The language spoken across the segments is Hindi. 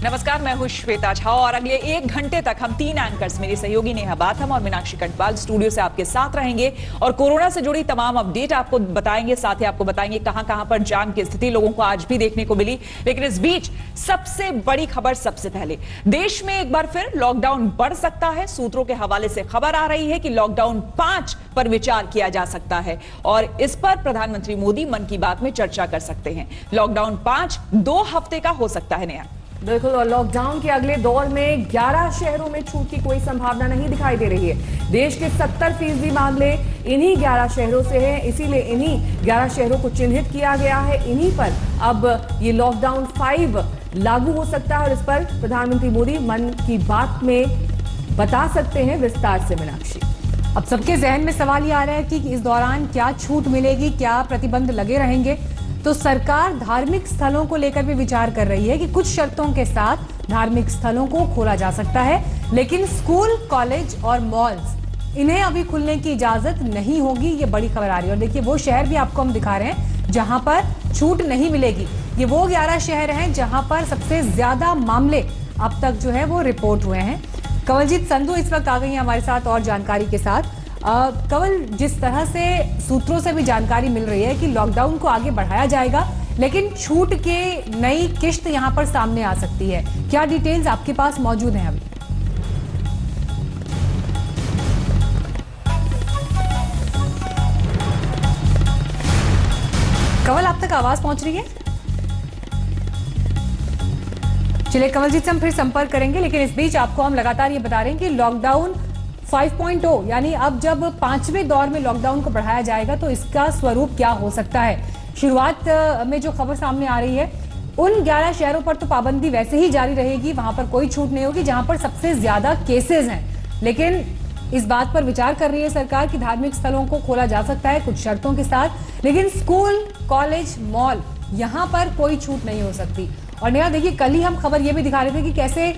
नमस्कार, मैं हूं श्वेता झा और अगले 1 घंटे तक हम 3 एंकर्स मेरी सहयोगी नेहा बाथम और मीनाक्षी कटवाल स्टूडियो से आपके साथ रहेंगे और कोरोना से जुड़ी तमाम अपडेट आपको बताएंगे। साथ ही आपको बताएंगे कहां-कहां पर जाम की स्थिति लोगों को आज भी देखने को मिली। लेकिन इस बीच सबसे बड़ी खबर सबसे पहले, देश में एक बार फिर लॉकडाउन बढ़ सकता है। सूत्रों के हवाले से खबर आ रही है कि लॉकडाउन 5 पर विचार किया जा सकता है और इस पर प्रधानमंत्री मोदी मन की बात में चर्चा कर सकते हैं। लॉकडाउन 5 2 हफ्ते का हो सकता है। नया बिल्कुल, और लॉकडाउन के अगले दौर में 11 शहरों में छूट की कोई संभावना नहीं दिखाई दे रही है। देश के 70% मामले इन्हीं 11 शहरों से हैं, इसीलिए इन्हीं 11 शहरों को चिन्हित किया गया है। इन्हीं पर अब ये लॉकडाउन 5 लागू हो सकता है और इस पर प्रधानमंत्री मोदी मन की बात में बता सकते हैं विस्तार से। मीनाक्षी, अब सबके जहन में सवाल ये आ रहा है कि इस दौरान क्या छूट मिलेगी, क्या प्रतिबंध लगे रहेंगे। तो सरकार धार्मिक स्थलों को लेकर भी विचार कर रही है कि कुछ शर्तों के साथ धार्मिक स्थलों को खोला जा सकता है, लेकिन स्कूल, कॉलेज और मॉल्स इन्हें अभी खुलने की इजाजत नहीं होगी। ये बड़ी खबर आ रही है और देखिए वो शहर भी आपको हम दिखा रहे हैं जहां पर छूट नहीं मिलेगी। ये वो 11 शहर हैं जहां पर सबसे ज्यादा मामले अब तक जो है वो रिपोर्ट हुए हैं। कंवलजीत संधू इस वक्त आ गई हैं हमारे साथ और जानकारी के साथ। कंवल, जिस तरह से सूत्रों से भी जानकारी मिल रही है कि लॉकडाउन को आगे बढ़ाया जाएगा, लेकिन छूट के नई किश्त यहां पर सामने आ सकती है। क्या डिटेल्स आपके पास मौजूद हैं अभी? कंवल, आप तक आवाज पहुंच रही है? चलिए कंवलजीत से हम फिर संपर्क करेंगे, लेकिन इस बीच आपको हम लगातार ये बता रहे हैं कि लॉकडाउन 5.0 यानी अब जब 5वें दौर में लॉकडाउन को बढ़ाया जाएगा तो इसका स्वरूप क्या हो सकता है। शुरुआत में जो खबर सामने आ रही है, उन 11 शहरों पर तो पाबंदी वैसे ही जारी रहेगी, वहां पर कोई छूट नहीं होगी जहां पर सबसे ज्यादा केसेस हैं। लेकिन इस बात पर विचार कर रही है सरकार कि धार्मिक स्थलों को खोला जा सकता है कुछ शर्तों के साथ, लेकिन स्कूल, कॉलेज, मॉल यहां पर कोई छूट नहीं हो सकती। और नया देखिए, कल ही हम खबर ये भी दिखा रहे थे कि कैसे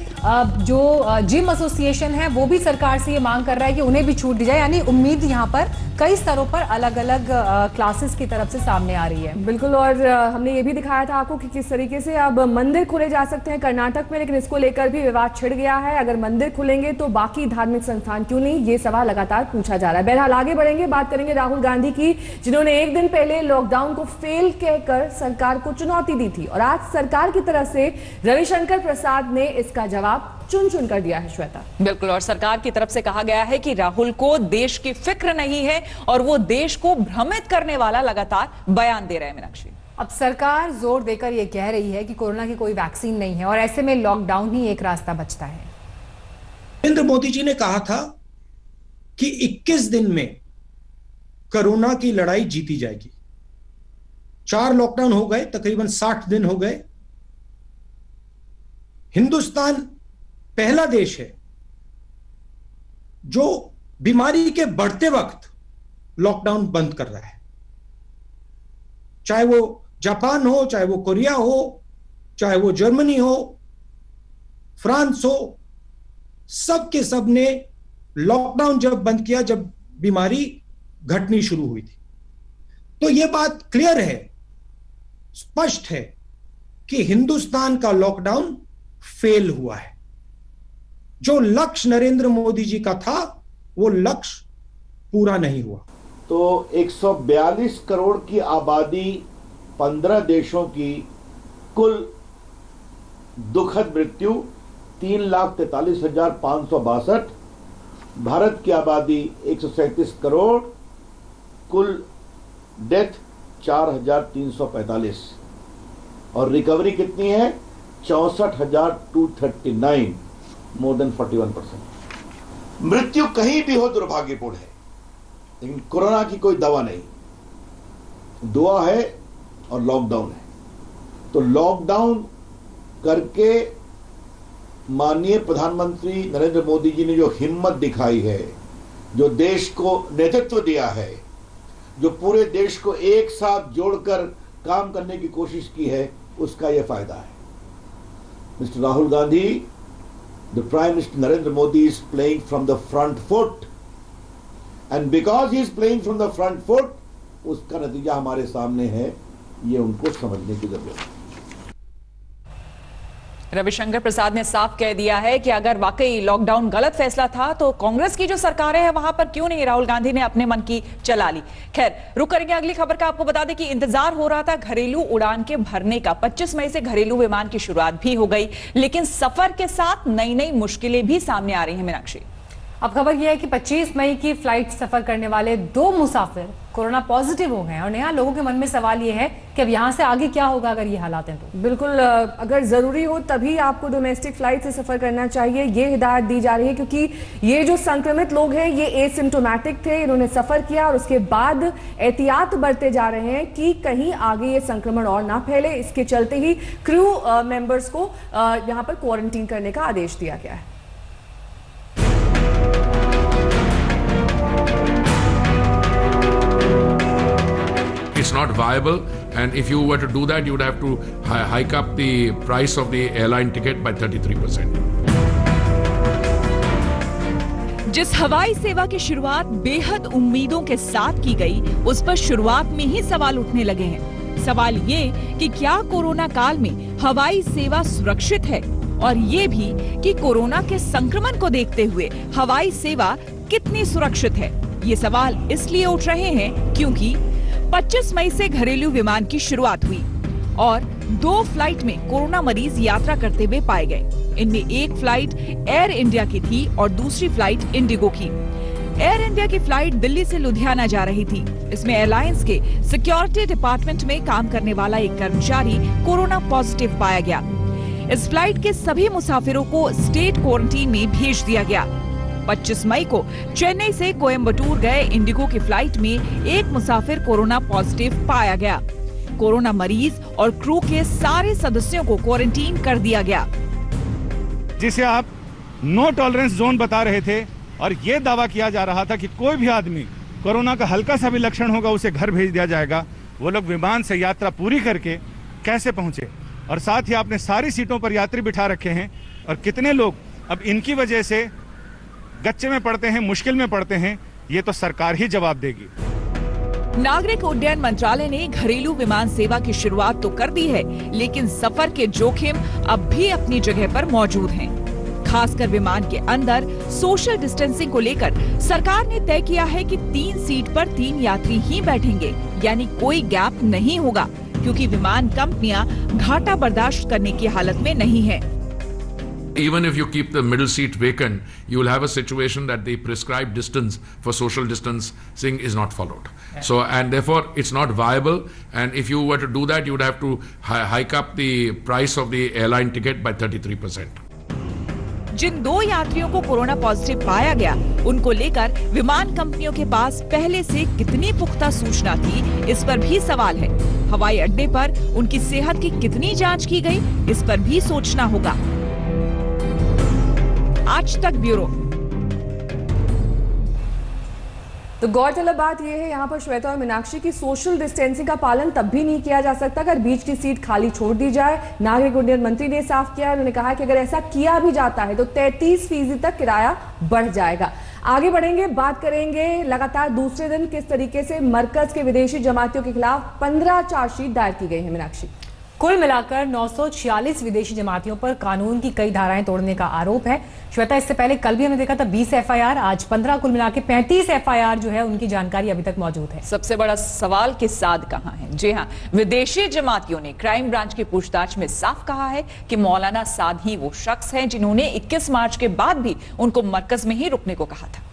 जो जिम एसोसिएशन है वो भी सरकार से ये मांग कर रहा है कि उन्हें भी छूट दी जाए। यानी उम्मीद यहाँ पर कई स्तरों पर अलग अलग क्लासेस की तरफ से सामने आ रही है। बिल्कुल, और हमने ये भी दिखाया था आपको कि किस तरीके से अब मंदिर खोले जा सकते हैं कर्नाटक में, लेकिन इसको लेकर भी विवाद छिड़ गया है। अगर मंदिर खुलेंगे तो बाकी धार्मिक संस्थान क्यों नहीं, ये सवाल लगातार पूछा जा रहा है। बहरहाल आगे बढ़ेंगे, बात करेंगे राहुल गांधी की, जिन्होंने एक दिन पहले लॉकडाउन को फेल कहकर सरकार को चुनौती दी थी और आज सरकार की तरफ से रविशंकर प्रसाद ने इसका जवाब चुन कर दिया है। श्वेता, बिल्कुल, और सरकार की तरफ से कहा गया है कि राहुल को देश की फिक्र नहीं है और वो देश को भ्रमित करने वाला लगातार बयान दे रहे हैं। मीनाक्षी, अब सरकार जोर देकर यह कह रही है कि कोरोना की कोई वैक्सीन नहीं है और ऐसे में लॉकडाउन ही एक रास्ता बचता है। नरेंद्र मोदी जी ने कहा था कि 21 दिन में कोरोना की लड़ाई जीती जाएगी। 4 लॉकडाउन हो गए, तकरीबन 60 दिन हो गए। हिंदुस्तान पहला देश है जो बीमारी के बढ़ते वक्त लॉकडाउन बंद कर रहा है। चाहे वो जापान हो, चाहे वो कोरिया हो, चाहे वो जर्मनी हो, फ्रांस हो, सब के सब ने लॉकडाउन जब बंद किया जब बीमारी घटनी शुरू हुई थी। तो यह बात क्लियर है, स्पष्ट है कि हिंदुस्तान का लॉकडाउन फेल हुआ है। जो लक्ष्य नरेंद्र मोदी जी का था वो लक्ष्य पूरा नहीं हुआ। तो 142 करोड़ की आबादी, 15 देशों की कुल दुखद मृत्यु 3,43,562। भारत की आबादी 137 करोड़, कुल डेथ 4,345 और रिकवरी कितनी है 64,239, मोर देन 41%। मृत्यु कहीं भी हो दुर्भाग्यपूर्ण है, लेकिन कोरोना की कोई दवा नहीं, दुआ है और लॉकडाउन है। तो लॉकडाउन करके माननीय प्रधानमंत्री नरेंद्र मोदी जी ने जो हिम्मत दिखाई है, जो देश को नेतृत्व दिया है, जो पूरे देश को एक साथ जोड़कर काम करने की कोशिश की है, उसका यह फायदा है। Mister Rahul Gandhi, the Prime Minister Narendra Modi is playing from the front foot, and because he is playing from the front foot, उसका नतीजा हमारे सामने है, ये उनको समझने की जरूरत है। रविशंकर प्रसाद ने साफ कह दिया है कि अगर वाकई लॉकडाउन गलत फैसला था तो कांग्रेस की जो सरकारें हैं वहां पर क्यों नहीं राहुल गांधी ने अपने मन की चला ली। खैर, रुक करेंगे अगली खबर का। आपको बता दें कि इंतजार हो रहा था घरेलू उड़ान के भरने का। 25 मई से घरेलू विमान की शुरुआत भी हो गई, लेकिन सफर के साथ नई नई मुश्किलें भी सामने आ रही हैं। मीनाक्षी, अब खबर यह है कि 25 मई की फ्लाइट सफर करने वाले 2 मुसाफिर कोरोना पॉजिटिव हो गए हैं और नया लोगों के मन में सवाल यह है कि अब यहां से आगे क्या होगा अगर ये हालात हैं तो। बिल्कुल, अगर जरूरी हो तभी आपको डोमेस्टिक फ्लाइट से सफर करना चाहिए, ये हिदायत दी जा रही है, क्योंकि ये जो संक्रमित लोग हैं ये एसिम्प्टोमेटिक थे, इन्होंने सफर किया और उसके बाद एहतियात बरते जा रहे हैं कि कहीं आगे ये संक्रमण और ना फैले। इसके चलते ही क्रू मेंबर्स को यहाँ पर क्वारंटीन करने का आदेश दिया गया है। It's not viable, and if you were to do that, you would have to hike up the price of the airline ticket by 33%. जिस हवाई सेवा की शुरुआत बेहद उम्मीदों के साथ की गई, उस पर शुरुआत में ही सवाल उठने लगे हैं। सवाल ये कि क्या कोरोना काल में हवाई सेवा सुरक्षित है, और ये भी कि कोरोना के संक्रमण को देखते हुए हवाई सेवा कितनी सुरक्षित है। ये सवाल इसलिए उठ रहे हैं क्योंकि 25 मई से घरेलू विमान की शुरुआत हुई और 2 फ्लाइट में कोरोना मरीज यात्रा करते हुए पाए गए। इनमें एक फ्लाइट एयर इंडिया की थी और दूसरी फ्लाइट इंडिगो की। एयर इंडिया की फ्लाइट दिल्ली से लुधियाना जा रही थी। इसमें एयरलाइंस के सिक्योरिटी डिपार्टमेंट में काम करने वाला एक कर्मचारी कोरोना पॉजिटिव पाया गया। इस फ्लाइट के सभी मुसाफिरों को स्टेट क्वारंटीन में भेज दिया गया। 25 मई को चेन्नई से कोयम्बटूर गए इंडिगो की फ्लाइट में एक मुसाफिर कोरोना पॉजिटिव पाया गया। कोरोना मरीज और क्रू के सारे सदस्यों को क्वारंटीन कर दिया गया। जिसे आप नो टॉलरेंस जोन बता रहे थे और ये दावा किया जा रहा था कि कोई भी आदमी कोरोना का हल्का सा भी लक्षण होगा उसे घर भेज दिया जाएगा, वो लोग विमान से यात्रा पूरी करके कैसे पहुंचे? और साथ ही आपने सारी सीटों पर यात्री बिठा रखे हैं और कितने लोग अब इनकी वजह से गच्चे में पड़ते हैं, मुश्किल में पड़ते हैं, ये तो सरकार ही जवाब देगी। नागरिक उड्डयन मंत्रालय ने घरेलू विमान सेवा की शुरुआत तो कर दी है, लेकिन सफर के जोखिम अब भी अपनी जगह पर मौजूद हैं। खासकर विमान के अंदर सोशल डिस्टेंसिंग को लेकर सरकार ने तय किया है कि 3 सीट पर 3 यात्री ही बैठेंगे, यानी कोई गैप नहीं होगा, क्योंकि विमान कंपनियां घाटा बर्दाश्त करने की हालत में नहीं है। Even if you keep the middle seat vacant, you will have a situation that the prescribed distance for social distancing is not followed. So, and therefore, it's not viable. And if you were to do that, you would have to hike up the price of the airline ticket by 33%. जिन 2 यात्रियों को कोरोना पॉजिटिव पाया गया, उनको लेकर विमान कंपनियों के पास पहले से कितनी पुख्ता सूचना थी, इस पर भी सवाल है। हवाई अड्डे पर उनकी सेहत की कितनी जांच की गई, इस पर भी सोचना होगा। आज तक ब्यूरो। तो गौरतलब बात यह है यहाँ पर श्वेता और मीनाक्षी की सोशल डिस्टेंसिंग का पालन तब भी नहीं किया जा सकता अगर बीच की सीट खाली छोड़ दी जाए। नागरिक उड्डयन मंत्री ने साफ किया, उन्होंने कहा कि अगर ऐसा किया भी जाता है तो 33% तक किराया बढ़ जाएगा। आगे बढ़ेंगे, बात करेंगे लगातार दूसरे दिन किस तरीके से मरकज के विदेशी जमातियों के खिलाफ 15 चार्जशीट दायर की गई है। मीनाक्षी, कुल मिलाकर 946 विदेशी जमातियों पर कानून की कई धाराएं तोड़ने का आरोप है। श्वेता, इससे पहले कल भी हमने देखा था 20 एफआईआर, आज 15, कुल मिलाकर 35 एफआईआर जो है उनकी जानकारी अभी तक मौजूद है। सबसे बड़ा सवाल कि साद कहां है? जी हां, विदेशी जमातियों ने क्राइम ब्रांच की पूछताछ में साफ कहा है कि मौलाना साद ही वो शख्स हैं जिन्होंने 21 मार्च के बाद भी उनको मरकज में ही रुकने को कहा था।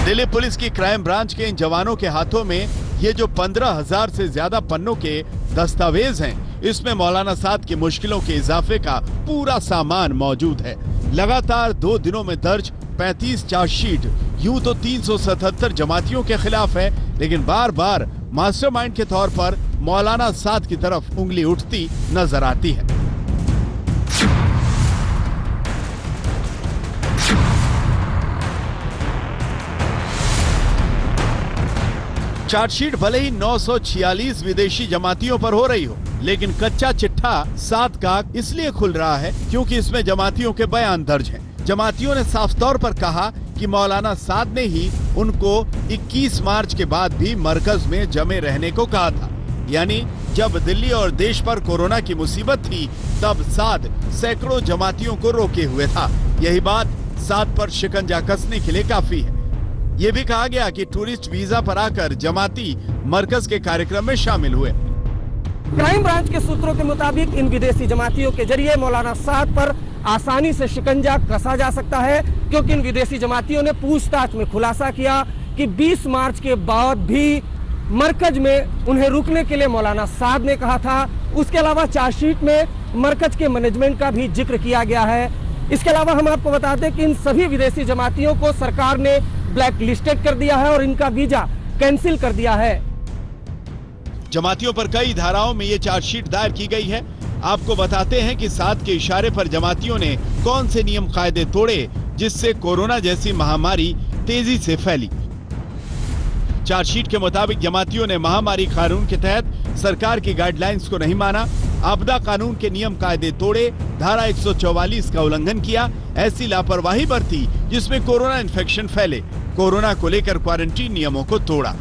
दिल्ली पुलिस की क्राइम ब्रांच के इन जवानों के हाथों में ये जो 15,000 से ज्यादा पन्नों के दस्तावेज हैं, इसमें मौलाना साद की मुश्किलों के इजाफे का पूरा सामान मौजूद है। लगातार 2 दिनों में दर्ज 35 चार्जशीट यूं तो 377 जमातियों के खिलाफ है, लेकिन बार बार मास्टरमाइंड के तौर पर मौलाना साद की तरफ उंगली उठती नजर आती है। चार्जशीट भले ही 946 विदेशी जमातियों पर हो रही हो, लेकिन कच्चा चिट्ठा साद का इसलिए खुल रहा है क्योंकि इसमें जमातियों के बयान दर्ज हैं। जमातियों ने साफ तौर पर कहा कि कि मौलाना साद ने ही उनको 21 मार्च के बाद भी मरकज में जमे रहने को कहा था। यानी जब दिल्ली और देश पर कोरोना की मुसीबत थी तब साद सैकड़ों जमातियों को रोके हुए था। यही बात साद पर शिकंजा कसने के लिए काफी है। ये भी कहा गया कि टूरिस्ट वीजा पर आकर जमाती मरकज के कार्यक्रम में शामिल हुए। क्राइम ब्रांच के सूत्रों के मुताबिक इन विदेशी जमातियों के जरिए मौलाना साद पर आसानी से शिकंजा कसा जा सकता है, क्योंकि इन विदेशी जमातियों ने पूछताछ में खुलासा किया कि 20 मार्च के बाद भी मरकज में उन्हें रुकने के लिए मौलाना साद ने कहा था। उसके अलावा चार्जशीट में मरकज के मैनेजमेंट का भी जिक्र किया गया है। इसके अलावा हम आपको बता दें कि इन सभी विदेशी जमातियों को सरकार ने ब्लैक लिस्टेड कर दिया है और इनका वीजा कैंसिल कर दिया है। जमातियों पर कई धाराओं में ये चार्जशीट दायर की गई है। आपको बताते हैं कि साद के इशारे पर जमातियों ने कौन से नियम कायदे तोड़े जिससे कोरोना जैसी महामारी तेजी से फैली। चार्जशीट के मुताबिक जमातियों ने महामारी कानून के तहत सरकार की गाइडलाइंस को नहीं माना, आपदा कानून के नियम कायदे तोड़े, धारा 144 का उल्लंघन किया, ऐसी लापरवाही बरती जिसमें कोरोना इन्फेक्शन फैले, कोरोना को लेकर क्वारंटीन नियमों को तोड़ा।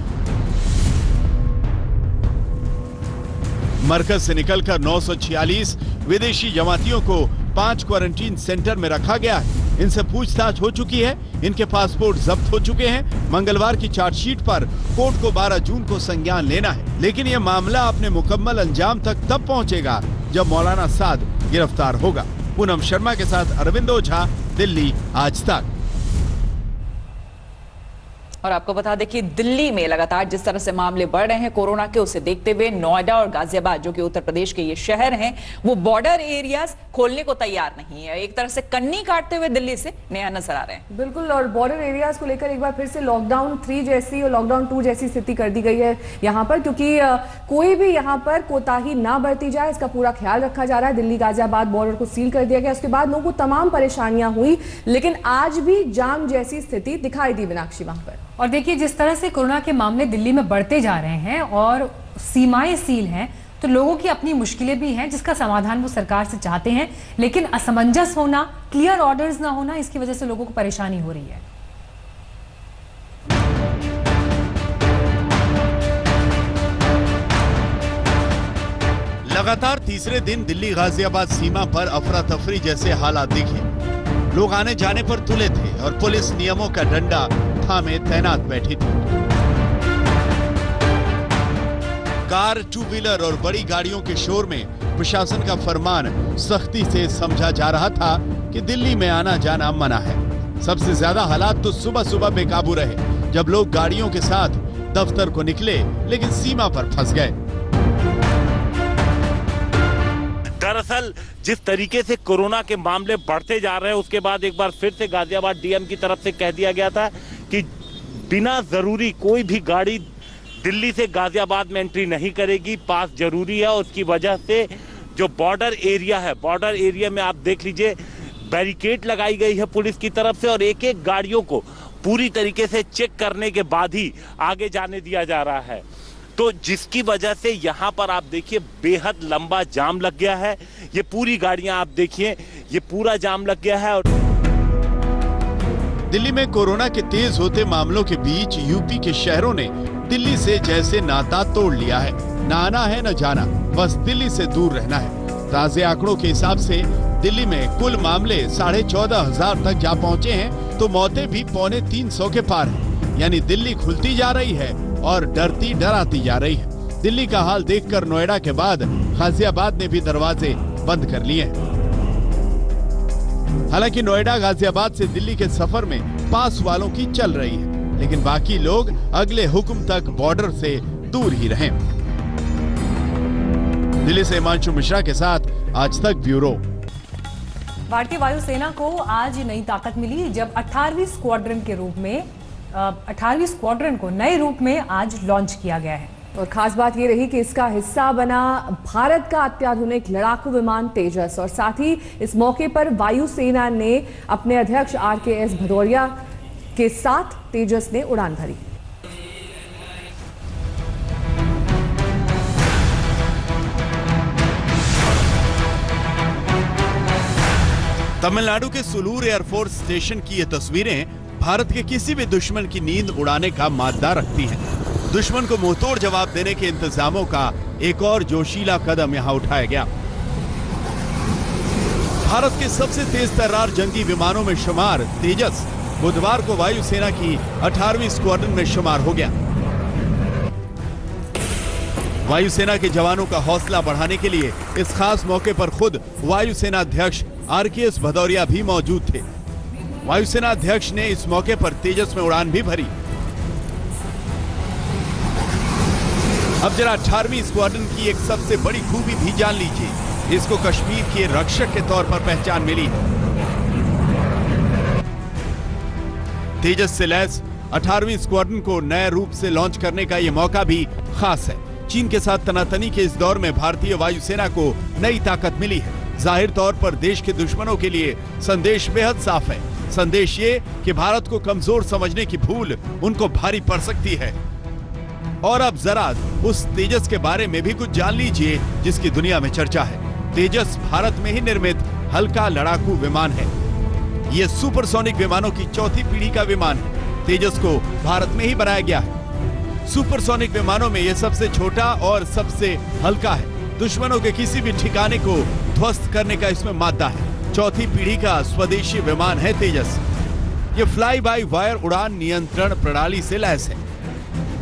मरकज से निकलकर 946 विदेशी जमातियों को 5 क्वारंटीन सेंटर में रखा गया है। इनसे पूछताछ हो चुकी है, इनके पासपोर्ट जब्त हो चुके हैं। मंगलवार की चार्जशीट पर कोर्ट को 12 जून को संज्ञान लेना है, लेकिन यह मामला अपने मुकम्मल अंजाम तक तब पहुंचेगा जब मौलाना साद गिरफ्तार होगा। पूनम शर्मा के साथ अरविंद ओझा, दिल्ली आज तक। और आपको बता दें कि दिल्ली में लगातार जिस तरह से मामले बढ़ रहे हैं कोरोना के, उसे देखते हुए नोएडा और गाजियाबाद जो कि उत्तर प्रदेश के ये शहर हैं, वो बॉर्डर एरियाज खोलने को तैयार नहीं है। एक तरह से कन्नी काटते हुए दिल्ली से नया नजर आ रहे हैं। बिल्कुल, और बॉर्डर एरियाज को लेकर एक बार फिर से लॉकडाउन 3 जैसी और लॉकडाउन 2 जैसी स्थिति कर दी गई है यहाँ पर, क्योंकि कोई भी यहाँ पर कोताही ना बरती जाए, इसका पूरा ख्याल रखा जा रहा है। दिल्ली गाजियाबाद बॉर्डर को सील कर दिया गया। उसके बाद लोगों को तमाम परेशानियां हुई, लेकिन आज भी जाम जैसी स्थिति दिखाई दी मीनाक्षी वहां पर। और देखिए, जिस तरह से कोरोना के मामले दिल्ली में बढ़ते जा रहे हैं और सीमाएं सील हैं, तो लोगों की अपनी मुश्किलें भी हैं जिसका समाधान वो सरकार से चाहते हैं, लेकिन असमंजस होना, क्लियर ऑर्डर्स ना होना, इसकी वजह से लोगों को परेशानी हो रही है। लगातार तीसरे दिन दिल्ली गाजियाबाद सीमा पर अफरा तफरी जैसे हालात दिखे। लोग आने जाने पर तुले थे और पुलिस नियमों का डंडा थामे तैनात बैठी थी। कार, 2 व्हीलर और बड़ी गाड़ियों के शोर में प्रशासन का फरमान सख्ती से समझा जा रहा था कि दिल्ली में आना जाना मना है। सबसे ज्यादा हालात तो सुबह सुबह बेकाबू रहे, जब लोग गाड़ियों के साथ दफ्तर को निकले लेकिन सीमा पर फंस गए। दरअसल जिस तरीके से कोरोना के मामले बढ़ते जा रहे हैं, उसके बाद एक बार फिर से गाजियाबाद डीएम की तरफ से कह दिया गया था कि बिना जरूरी कोई भी गाड़ी दिल्ली से गाजियाबाद में एंट्री नहीं करेगी, पास जरूरी है। उसकी वजह से जो बॉर्डर एरिया है, बॉर्डर एरिया में आप देख लीजिए बैरिकेड लगाई गई है पुलिस की तरफ से, और एक एक गाड़ियों को पूरी तरीके से चेक करने के बाद ही आगे जाने दिया जा रहा है। तो जिसकी वजह से यहाँ पर आप देखिए बेहद लंबा जाम लग गया है। ये पूरी गाड़ियां आप देखिए, ये पूरा जाम लग गया है। और दिल्ली में कोरोना के तेज होते मामलों के बीच यूपी के शहरों ने दिल्ली से जैसे नाता तोड़ लिया है। न आना है न जाना, बस दिल्ली से दूर रहना है। ताजे आंकड़ों के हिसाब से दिल्ली में कुल मामले 14,500 तक जा पहुंचे हैं, तो मौतें भी 250 के पार हैं। यानी दिल्ली खुलती जा रही है और डरती डराती जा रही है। दिल्ली का हाल देखकर नोएडा के बाद गाजियाबाद ने भी दरवाजे बंद कर लिए हैं। हालांकि नोएडा गाजियाबाद से दिल्ली के सफर में पास वालों की चल रही है, लेकिन बाकी लोग अगले हुक्म तक बॉर्डर से दूर ही रहें। दिल्ली से हिमांशु मिश्रा के साथ आज तक ब्यूरो। भारतीय वायुसेना को आज नई ताकत मिली जब 18वीं स्क्वाड्रन के रूप में 18वीं स्क्वाड्रन को नए रूप में आज लॉन्च किया गया है। और खास बात ये रही कि इसका हिस्सा बना भारत का अत्याधुनिक लड़ाकू विमान तेजस, और साथ ही इस मौके पर वायुसेना ने अपने अध्यक्ष RKS भदौरिया के साथ तेजस ने उड़ान भरी। तमिलनाडु के सुलूर एयरफोर्स स्टेशन की ये तस्वीरें भारत के किसी भी दुश्मन की नींद उड़ाने का मादा रखती हैं। दुश्मन को मुंहतोड़ जवाब देने के इंतजामों का एक और जोशीला कदम यहां उठाया गया। भारत के सबसे तेज तर्रार जंगी विमानों में शुमार तेजस बुधवार को वायुसेना की 18वीं स्क्वाड्रन में शुमार हो गया। वायुसेना के जवानों का हौसला बढ़ाने के लिए इस खास मौके पर खुद वायुसेना अध्यक्ष RKS भदौरिया भी मौजूद थे। वायुसेना अध्यक्ष ने इस मौके पर तेजस में उड़ान भी भरी। अब जरा 18वीं स्क्वाड्रन की एक सबसे बड़ी खूबी भी जान लीजिए। इसको कश्मीर के रक्षक के तौर पर पहचान मिली है। तेजस से लैस 18वीं स्क्वाड्रन को नए रूप से लॉन्च करने का यह मौका भी खास है। चीन के साथ तनातनी के इस दौर में भारतीय वायुसेना को नई ताकत मिली है। जाहिर तौर पर देश के दुश्मनों के लिए संदेश बेहद साफ है। संदेश ये कि भारत को कमजोर समझने की भूल उनको भारी पड़ सकती है। और अब जरा उस तेजस के बारे में भी कुछ जान लीजिए जिसकी दुनिया में चर्चा है। तेजस भारत में ही निर्मित हल्का लड़ाकू विमान है। यह सुपरसोनिक विमानों की चौथी पीढ़ी का विमान है। तेजस को भारत में ही बनाया गया है। सुपरसोनिक विमानों में यह सबसे छोटा और सबसे हल्का है। दुश्मनों के किसी भी ठिकाने को ध्वस्त करने का इसमें मादा है। चौथी पीढ़ी का स्वदेशी विमान है तेजस। ये फ्लाई बाय वायर उड़ान नियंत्रण प्रणाली से लैस है।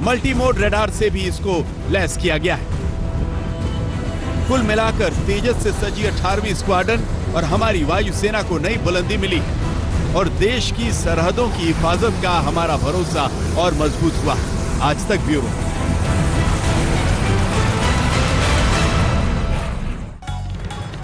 मल्टी मोड रडार से भी इसको लैस किया गया है। कुल मिलाकर तेजस से सजी 18वीं स्क्वाड्रन और हमारी वायुसेना को नई बुलंदी मिली है और देश की सरहदों की हिफाजत का हमारा भरोसा और मजबूत हुआ। आज तक ब्यूरो।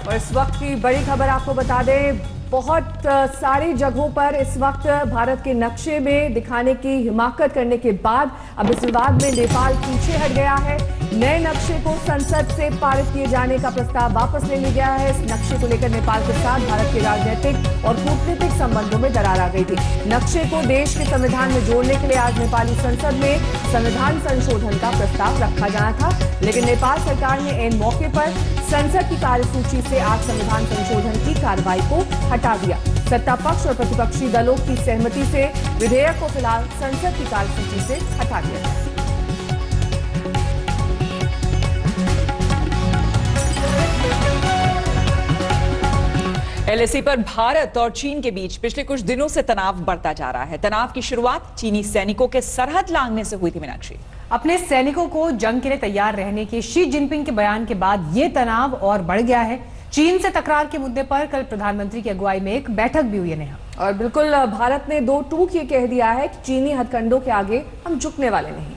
और इस वक्त की बड़ी खबर आपको बता दें, बहुत सारी जगहों पर इस वक्त भारत के नक्शे में दिखाने की हिमाकत करने के बाद अब इस विवाद में नेपाल पीछे हट गया है। नए नक्शे को संसद से पारित किए जाने का प्रस्ताव वापस ले लिया गया है। इस नक्शे को लेकर नेपाल के साथ भारत के राजनीतिक और कूटनीतिक संबंधों में दरार आ गई थी। नक्शे को देश के संविधान में जोड़ने के लिए आज नेपाली संसद में संविधान संशोधन का प्रस्ताव रखा जाना था, लेकिन नेपाल सरकार ने ऐन मौके पर संसद की कार्यसूची से आज संविधान संशोधन की कार्रवाई को हटा दिया। सत्ता पक्ष और प्रतिपक्षी दलों की सहमति से विधेयक को फिलहाल संसद की कार्यसूची से हटा दिया गया। LAC पर भारत और चीन के बीच पिछले कुछ दिनों से तनाव बढ़ता जा रहा है। तनाव की शुरुआत चीनी सैनिकों के सरहद लांघने से हुई थी। मीनाक्षी, अपने सैनिकों को जंग के लिए तैयार रहने के शी जिनपिंग के बयान के बाद ये तनाव और बढ़ गया है। चीन से तकरार के मुद्दे पर कल प्रधानमंत्री की अगुवाई में एक बैठक भी हुई है। नेहा, और बिल्कुल भारत ने 2 टूक ये कह दिया है कि चीनी हथकंडों के आगे हम झुकने वाले नहीं।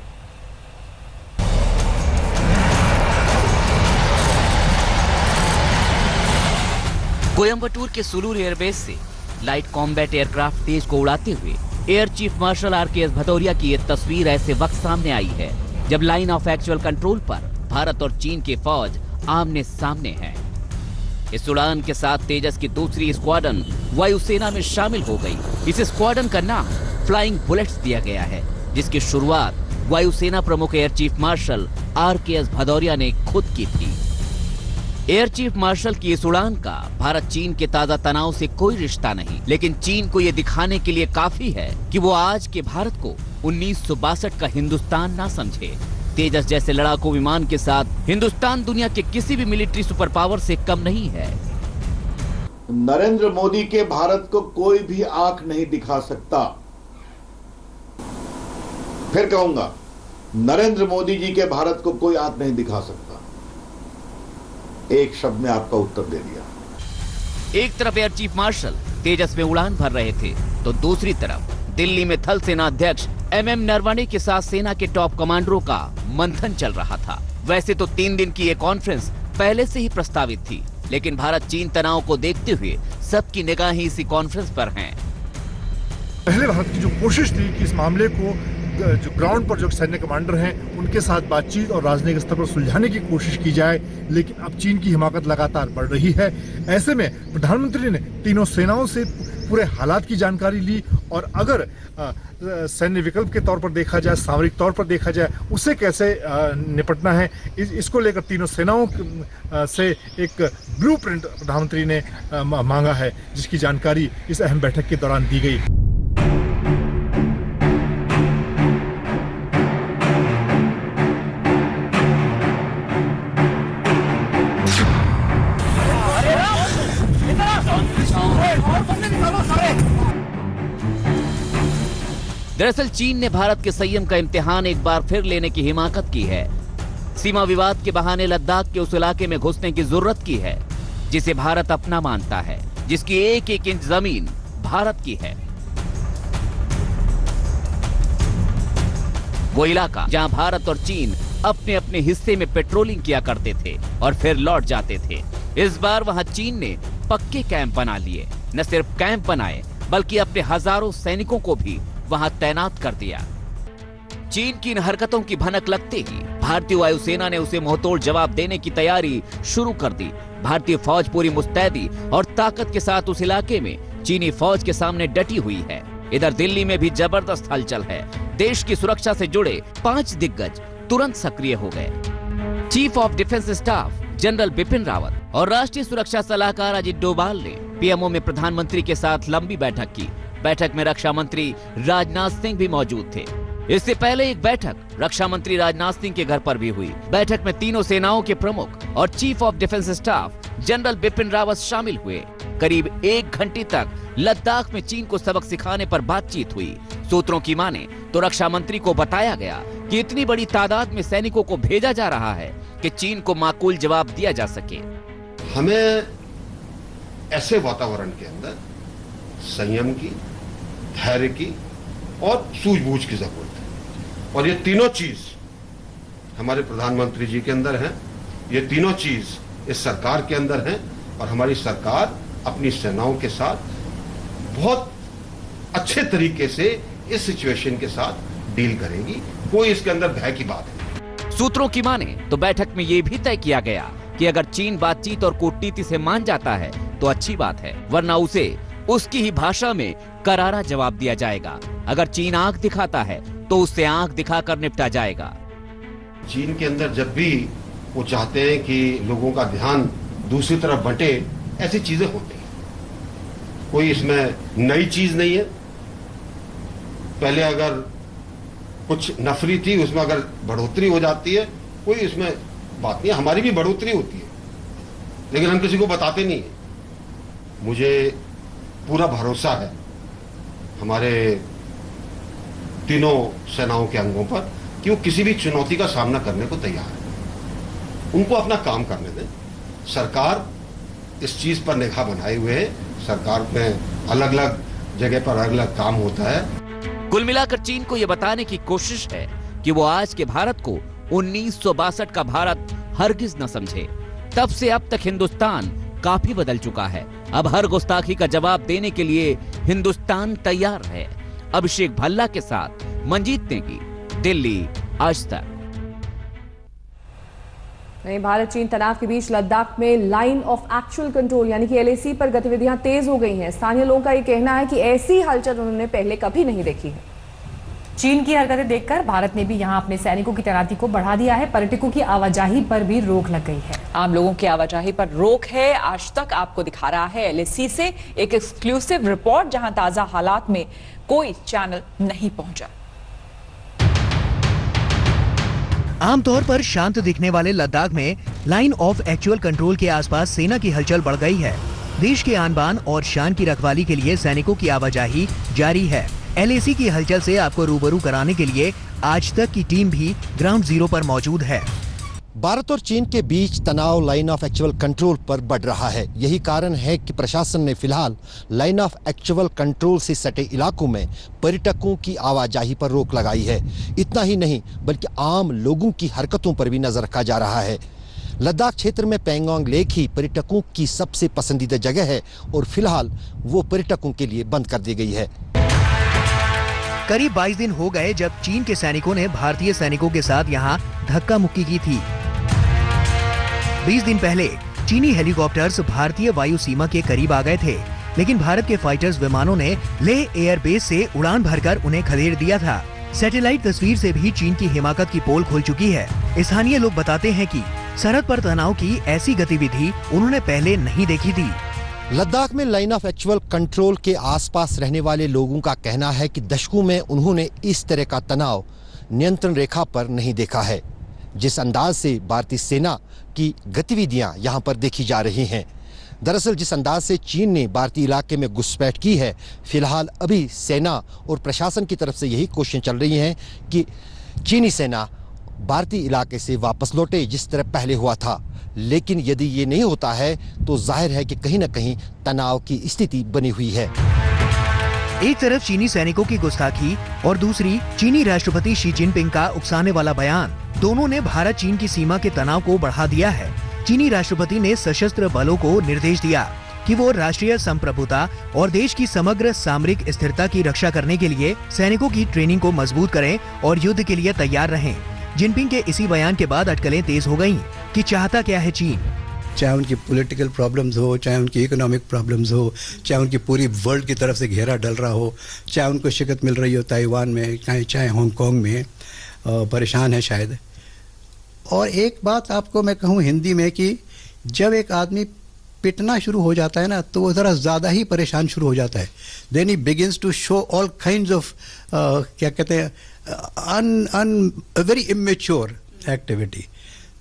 कोयंबटूर के सुलूर एयरबेस से लाइट कॉम्बैट एयरक्राफ्ट तेज को उड़ाते हुए air chief marshal RKS Bhadauria की यह तस्वीर ऐसे वक्त सामने आई है जब लाइन ऑफ एक्चुअल कंट्रोल पर भारत और चीन के फौज आमने सामने हैं। इस उड़ान के साथ तेजस की दूसरी स्क्वाड्रन वायुसेना में शामिल हो गई। इस स्क्वाड्रन का नाम फ्लाइंग बुलेट्स दिया गया है, जिसकी शुरुआत वायुसेना प्रमुख air chief marshal RKS Bhadauria ने खुद की थी। एयर चीफ मार्शल की इस उड़ान का भारत चीन के ताजा तनाव से कोई रिश्ता नहीं, लेकिन चीन को यह दिखाने के लिए काफी है कि वो आज के भारत को 1962 का हिंदुस्तान ना समझे। तेजस जैसे लड़ाकू विमान के साथ हिंदुस्तान दुनिया के किसी भी मिलिट्री सुपर पावर से कम नहीं है। नरेंद्र मोदी के भारत को कोई भी आंख नहीं दिखा सकता। फिर कहूंगा, नरेंद्र मोदी जी के भारत को कोई आंख नहीं दिखा सकता। एक शब्द में आपका उत्तर दे दिया। एक तरफ एयर चीफ मार्शल तेजस में उड़ान भर रहे थे, तो दूसरी तरफ दिल्ली में थल सेना अध्यक्ष MM नरवणे के साथ सेना के टॉप कमांडरों का मंथन चल रहा था। वैसे तो 3 दिन की ये कॉन्फ्रेंस पहले से ही प्रस्तावित थी, लेकिन भारत चीन तनाव को देखते हुए सबकी निगाहें इसी कॉन्फ्रेंस पर हैं। पहले भारत की जो कोशिश थी कि इस मामले को जो ग्राउंड पर जो सैन्य कमांडर हैं उनके साथ बातचीत और राजनीतिक स्तर पर सुलझाने की कोशिश की जाए, लेकिन अब चीन की हिमाकत लगातार बढ़ रही है। ऐसे में प्रधानमंत्री ने तीनों सेनाओं से पूरे हालात की जानकारी ली और अगर सैन्य विकल्प के तौर पर देखा जाए, सामरिक तौर पर देखा जाए, उससे कैसे निपटना है, इसको लेकर तीनों सेनाओं से एक ब्लूप्रिंट प्रधानमंत्री ने मांगा है, जिसकी जानकारी इस अहम बैठक के दौरान दी गई। दरअसल चीन ने भारत के संयम का इम्तिहान एक बार फिर लेने की हिमाकत की है। सीमा विवाद के बहाने लद्दाख के उस इलाके में घुसने की जरूरत की है जिसे भारत अपना मानता है, जिसकी एक एक इंच जमीन भारत की है। वो इलाका जहां भारत और चीन अपने अपने हिस्से में पेट्रोलिंग किया करते थे और फिर लौट जाते थे। इस बार वहां चीन ने पक्के कैंप बना लिए। न सिर्फ कैंप बनाए बल्कि अपने हजारों सैनिकों को भी वहां तैनात कर दिया। चीन की इन हरकतों की भनक लगते ही भारतीय वायुसेना ने उसे मुंहतोड़ जवाब देने की तैयारी शुरू कर दी। भारतीय फौज पूरी मुस्तैदी और ताकत के साथ उस इलाके में चीनी फौज के सामने डटी हुई है। इधर दिल्ली में भी जबरदस्त हलचल है। देश की सुरक्षा से जुड़े 5 दिग्गज तुरंत सक्रिय हो गए। Chief of defence staff general Bipin Rawat और राष्ट्रीय सुरक्षा सलाहकार अजित डोभाल ने पीएमओ में प्रधानमंत्री के साथ लंबी बैठक की। बैठक में रक्षा मंत्री राजनाथ सिंह भी मौजूद थे। इससे पहले एक बैठक रक्षा मंत्री राजनाथ सिंह के घर पर भी हुई। बैठक में तीनों सेनाओं के प्रमुख और chief of defence staff general Bipin Rawat शामिल हुए। करीब 1 घंटे तक लद्दाख में चीन को सबक सिखाने पर बातचीत हुई। सूत्रों की माने तो रक्षा मंत्री को बताया गया कि इतनी बड़ी तादाद में सैनिकों को भेजा जा रहा है कि चीन को माकूल जवाब दिया जा सके। हमें ऐसे वातावरण के अंदर संयम की, धैर्य की और सूझबूझ की जरूरत है और ये तीनों चीज हमारे प्रधानमंत्री जी के अंदर है, ये तीनों चीज इस सरकार के अंदर है और हमारी सरकार अपनी सेनाओं के साथ बहुत अच्छे तरीके से इस सिचुएशन के साथ डील करेगी। कोई इसके अंदर भय की बात नहीं। सूत्रों की माने तो बैठक में यह भी तय किया गया कि अगर चीन बातचीत और कूटनीति से मान जाता है तो अच्छी बात है, वरना उसे उसकी ही भाषा में करारा जवाब दिया जाएगा। अगर चीन आंख दिखाता है तो उससे आंख दिखाकर निपटा जाएगा। चीन के अंदर जब भी वो चाहते हैं कि लोगों का ध्यान दूसरी तरफ बंटे, ऐसी चीजें होती हैं। कोई इसमें नई चीज नहीं है। पहले अगर कुछ नफरी थी उसमें अगर बढ़ोतरी हो जाती है, कोई इसमें बात नहीं है। हमारी भी बढ़ोतरी होती है लेकिन हम किसी को बताते नहीं है। मुझे पूरा भरोसा है हमारे तीनों सेनाओं के अंगों पर कि वो किसी भी चुनौती का सामना करने को तैयार है। उनको अपना काम करने दें। सरकार इस चीज पर निगाह बनाए हुए है। सरकार में अलग अलग जगह पर अलग अलग काम होता है। कुल मिलाकर चीन को यह बताने की कोशिश है कि वो आज के भारत को 1962 का भारत हरगिज न समझे। तब से अब तक हिंदुस्तान काफी बदल चुका है। अब हर गुस्ताखी का जवाब देने के लिए हिंदुस्तान तैयार है। अभिषेक भल्ला के साथ मंजीत नेगी, दिल्ली, आज तक। भारत चीन तनाव के बीच लद्दाख में लाइन ऑफ एक्चुअल कंट्रोल यानी कि LAC पर गतिविधियां तेज हो गई हैं। स्थानीय लोगों का ये कहना है कि ऐसी हलचल उन्होंने पहले कभी नहीं देखी है। चीन की हरकतें देखकर भारत ने भी यहां अपने सैनिकों की तैनाती को बढ़ा दिया है। पर्यटकों की आवाजाही पर भी रोक लग गई है। आम लोगों की आवाजाही पर रोक है। आज तक आपको दिखा रहा है LAC से एक एक्सक्लूसिव रिपोर्ट, जहां ताजा हालात में कोई चैनल नहीं पहुंचा। आमतौर पर शांत दिखने वाले लद्दाख में लाइन ऑफ एक्चुअल कंट्रोल के आसपास सेना की हलचल बढ़ गई है। देश के आन बान और शान की रखवाली के लिए सैनिकों की आवाजाही जारी है। LAC की हलचल से आपको रूबरू कराने के लिए आज तक की टीम भी ग्राउंड जीरो पर मौजूद है। भारत और चीन के बीच तनाव लाइन ऑफ एक्चुअल कंट्रोल पर बढ़ रहा है। यही कारण है कि प्रशासन ने फिलहाल लाइन ऑफ एक्चुअल कंट्रोल से सटे इलाकों में पर्यटकों की आवाजाही पर रोक लगाई है। इतना ही नहीं बल्कि आम लोगों की हरकतों पर भी नजर रखा जा रहा है। लद्दाख क्षेत्र में पेंगोंग लेक ही पर्यटकों की सबसे पसंदीदा जगह है और फिलहाल वो पर्यटकों के लिए बंद कर दी गई है। करीब 22 दिन हो गए जब चीन के सैनिकों ने भारतीय सैनिकों के साथ यहाँ धक्का मुक्की की थी। 20 दिन पहले चीनी हेलीकॉप्टर्स भारतीय वायु सीमा के करीब आ गए थे, लेकिन भारत के फाइटर्स विमानों ने लेह एयरबेस से उड़ान भरकर उन्हें खदेड़ दिया था। सैटेलाइट तस्वीर से भी चीन की हिमाकत की पोल खुल चुकी है। स्थानीय लोग बताते हैं कि सरहद पर तनाव की ऐसी गतिविधि उन्होंने पहले नहीं देखी थी। लद्दाख में लाइन ऑफ एक्चुअल कंट्रोल के आसपास रहने वाले लोगों का कहना है कि दशकों में उन्होंने इस तरह का तनाव नियंत्रण रेखा पर नहीं देखा है। जिस अंदाज से भारतीय सेना की गतिविधियां यहां पर देखी जा रही हैं, दरअसल जिस अंदाज से चीन ने भारतीय इलाके में घुसपैठ की है, फिलहाल अभी सेना और प्रशासन की तरफ से यही कोशिशें चल रही हैं कि चीनी सेना भारतीय इलाके से वापस लौटे जिस तरह पहले हुआ था। लेकिन यदि ये नहीं होता है तो जाहिर है कि कहीं न कहीं तनाव की स्थिति बनी हुई है। एक तरफ चीनी सैनिकों की गुस्ताखी और दूसरी चीनी राष्ट्रपति शी जिनपिंग का उकसाने वाला बयान, दोनों ने भारत चीन की सीमा के तनाव को बढ़ा दिया है। चीनी राष्ट्रपति ने सशस्त्र बलों को निर्देश दिया कि वो राष्ट्रीय संप्रभुता और देश की समग्र सामरिक स्थिरता की रक्षा करने के लिए सैनिकों की ट्रेनिंग को मजबूत करें और युद्ध के लिए तैयार रहें। जिनपिंग के इसी बयान के बाद अटकलें तेज हो गयीं कि चाहता क्या है चीन। चाहे उनकी पॉलिटिकल प्रॉब्लम्स हो, चाहे उनकी इकोनॉमिक प्रॉब्लम्स हो, चाहे उनकी पूरी वर्ल्ड की तरफ से घेरा डल रहा हो, चाहे उनको शिकस्त मिल रही हो ताइवान में, चाहे हांगकांग में, परेशान है शायद। और एक बात आपको मैं कहूँ हिंदी में कि जब एक आदमी पिटना शुरू हो जाता है ना तो वो ज़रा ज़्यादा ही परेशान शुरू हो जाता है। Then he begins to show all kinds of क्या कहते हैं वेरी इमेच्योर एक्टिविटी।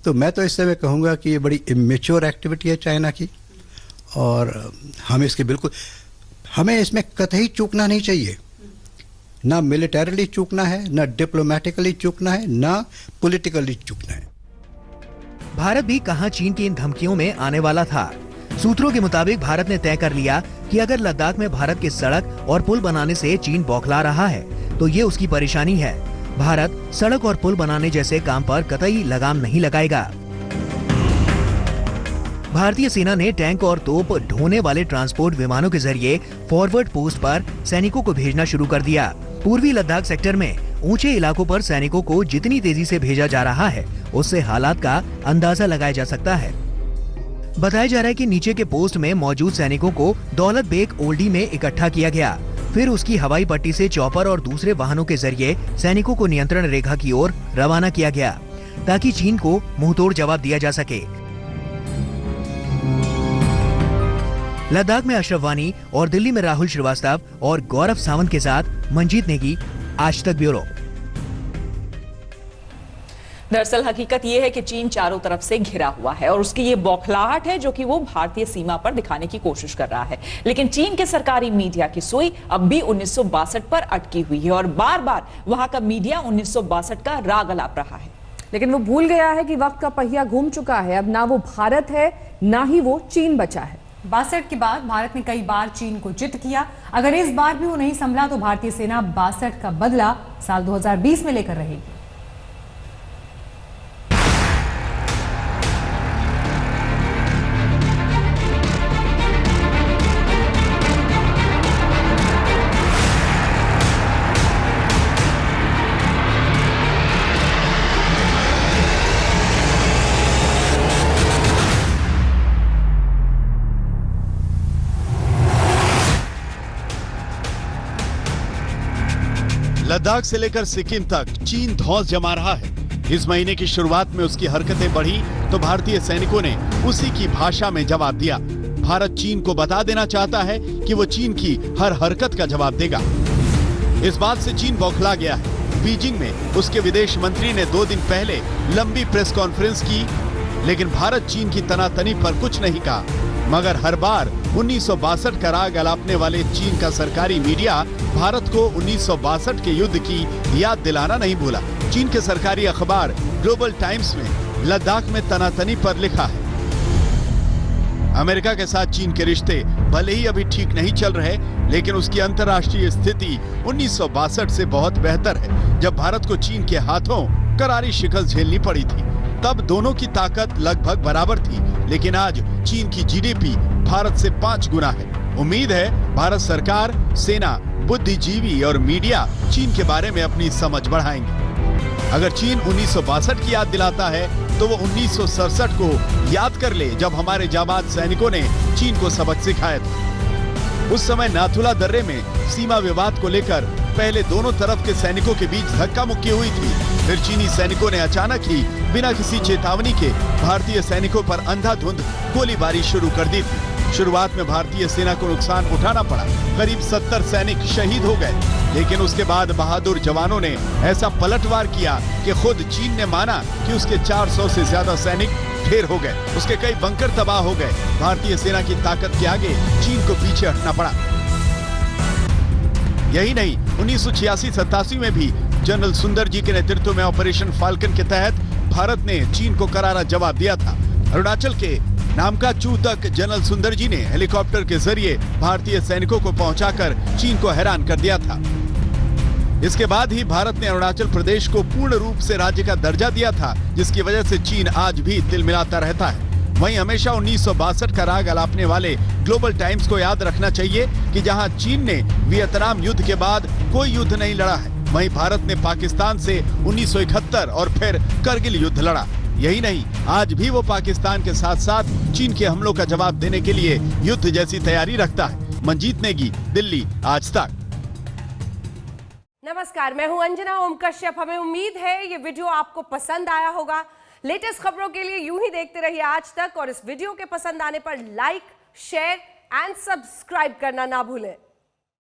तो मैं तो इस समय कहूँगा कि ये बड़ी इमेच्योर एक्टिविटी है चाइना की, और हमें इसमें कतई चूकना नहीं चाहिए। ना मिलिटरीली चूकना है, ना डिप्लोमेटिकली चूकना है, ना पॉलिटिकली चूकना है। भारत भी कहां चीन की इन धमकियों में आने वाला था। सूत्रों के मुताबिक भारत ने तय कर लिया कि अगर लद्दाख में भारत के सड़क और पुल बनाने से चीन बौखला रहा है तो ये उसकी परेशानी है। भारत सड़क और पुल बनाने जैसे काम पर कतई लगाम नहीं लगाएगा। भारतीय सेना ने टैंक और तोप ढोने वाले ट्रांसपोर्ट विमानों के जरिए फॉरवर्ड पोस्ट पर सैनिकों को भेजना शुरू कर दिया। पूर्वी लद्दाख सेक्टर में ऊंचे इलाकों पर सैनिकों को जितनी तेजी से भेजा जा रहा है उससे हालात का अंदाजा लगाया जा सकता है। बताया जा रहा है कि नीचे के पोस्ट में मौजूद सैनिकों को दौलत बेग ओल्डी में इकट्ठा किया गया, फिर उसकी हवाई पट्टी से चॉपर और दूसरे वाहनों के जरिए सैनिकों को नियंत्रण रेखा की ओर रवाना किया गया ताकि चीन को मुंहतोड़ जवाब दिया जा सके। लद्दाख में अशरफ वानी और दिल्ली में राहुल श्रीवास्तव और गौरव सावंत के साथ मंजीत नेगी, आज तक ब्यूरो। दरअसल हकीकत यह है कि चीन चारों तरफ से घिरा हुआ है और उसकी ये बौखलाहट है जो कि वो भारतीय सीमा पर दिखाने की कोशिश कर रहा है। लेकिन चीन के सरकारी मीडिया की सुई अब भी 1962 पर अटकी हुई है और बार बार वहां का मीडिया 1962 का राग अलाप रहा है। लेकिन वो भूल गया है कि वक्त का पहिया घूम चुका है। अब ना वो भारत है ना ही वो चीन बचा है। 62 के बाद भारत ने कई बार चीन को चित किया। अगर इस बार भी वो नहीं संभला तो भारतीय सेना 62 का बदला साल 2020 में लेकर रहेगी। लद्दाख से लेकर सिक्किम तक चीन धौंस जमा रहा है। इस महीने की शुरुआत में उसकी हरकतें बढ़ी तो भारतीय सैनिकों ने उसी की भाषा में जवाब दिया। भारत चीन को बता देना चाहता है कि वो चीन की हर हरकत का जवाब देगा। इस बात से चीन बौखला गया है। बीजिंग में उसके विदेश मंत्री ने 2 दिन पहले लंबी प्रेस कॉन्फ्रेंस की, लेकिन भारत चीन की तनातनी पर कुछ नहीं कहा। मगर हर बार 1962 का राग अलापने वाले चीन का सरकारी मीडिया भारत को 1962 के युद्ध की याद दिलाना नहीं भूला। चीन के सरकारी अखबार ग्लोबल टाइम्स में लद्दाख में तनातनी पर लिखा है, अमेरिका के साथ चीन के रिश्ते भले ही अभी ठीक नहीं चल रहे, लेकिन उसकी अंतर्राष्ट्रीय स्थिति 1962 से बहुत बेहतर है, जब भारत को चीन के हाथों करारी शिकस्त झेलनी पड़ी थी। तब दोनों की ताकत लगभग बराबर थी, लेकिन आज चीन की जीडीपी भारत से 5 गुना है। उम्मीद है भारत सरकार, सेना, बुद्धिजीवी और मीडिया चीन के बारे में अपनी समझ बढ़ाएंगे। अगर चीन 1962 की याद दिलाता है तो वो 1967 को याद कर ले, जब हमारे जाबाज सैनिकों ने चीन को सबक सिखाया था। उस समय नाथुला दर्रे में सीमा विवाद को लेकर पहले दोनों तरफ के सैनिकों के बीच धक्का मुक्की हुई थी। फिर चीनी सैनिकों ने अचानक ही बिना किसी चेतावनी के भारतीय सैनिकों पर अंधाधुंध गोलीबारी शुरू कर दी थी। शुरुआत में भारतीय सेना को नुकसान उठाना पड़ा, करीब 70 सैनिक शहीद हो गए, लेकिन उसके बाद बहादुर जवानों ने ऐसा पलटवार किया कि खुद चीन ने माना कि उसके 400 से ज्यादा सैनिक ढेर हो गए, उसके कई बंकर तबाह हो गए। भारतीय सेना की ताकत के आगे चीन को पीछे हटना पड़ा। यही नहीं, 1986-87 में भी जनरल सुंदर जी के नेतृत्व में ऑपरेशन फाल्कन के तहत भारत ने चीन को करारा जवाब दिया था। अरुणाचल के नामकाचू तक जनरल सुंदर जी ने हेलीकॉप्टर के जरिए भारतीय सैनिकों को पहुंचाकर चीन को हैरान कर दिया था। इसके बाद ही भारत ने अरुणाचल प्रदेश को पूर्ण रूप से राज्य का दर्जा दिया था, जिसकी वजह से चीन आज भी तिलमिलाता रहता है। वहीं हमेशा 1962 का राग अलापने वाले ग्लोबल टाइम्स को याद रखना चाहिए कि जहां चीन ने वियतनाम युद्ध के बाद कोई युद्ध नहीं लड़ा है, वहीं भारत ने पाकिस्तान से 1971 और फिर करगिल युद्ध लड़ा। यही नहीं, आज भी वो पाकिस्तान के साथ साथ चीन के हमलों का जवाब देने के लिए युद्ध जैसी तैयारी रखता है। मनजीत नेगी, दिल्ली, आज तक। नमस्कार, मैं हूं अंजना ओम कश्यप। हमें उम्मीद है ये वीडियो आपको पसंद आया होगा। लेटेस्ट खबरों के लिए यूं ही देखते रहिए आज तक, और इस वीडियो के पसंद आने पर लाइक, शेयर एंड सब्सक्राइब करना ना भूलें।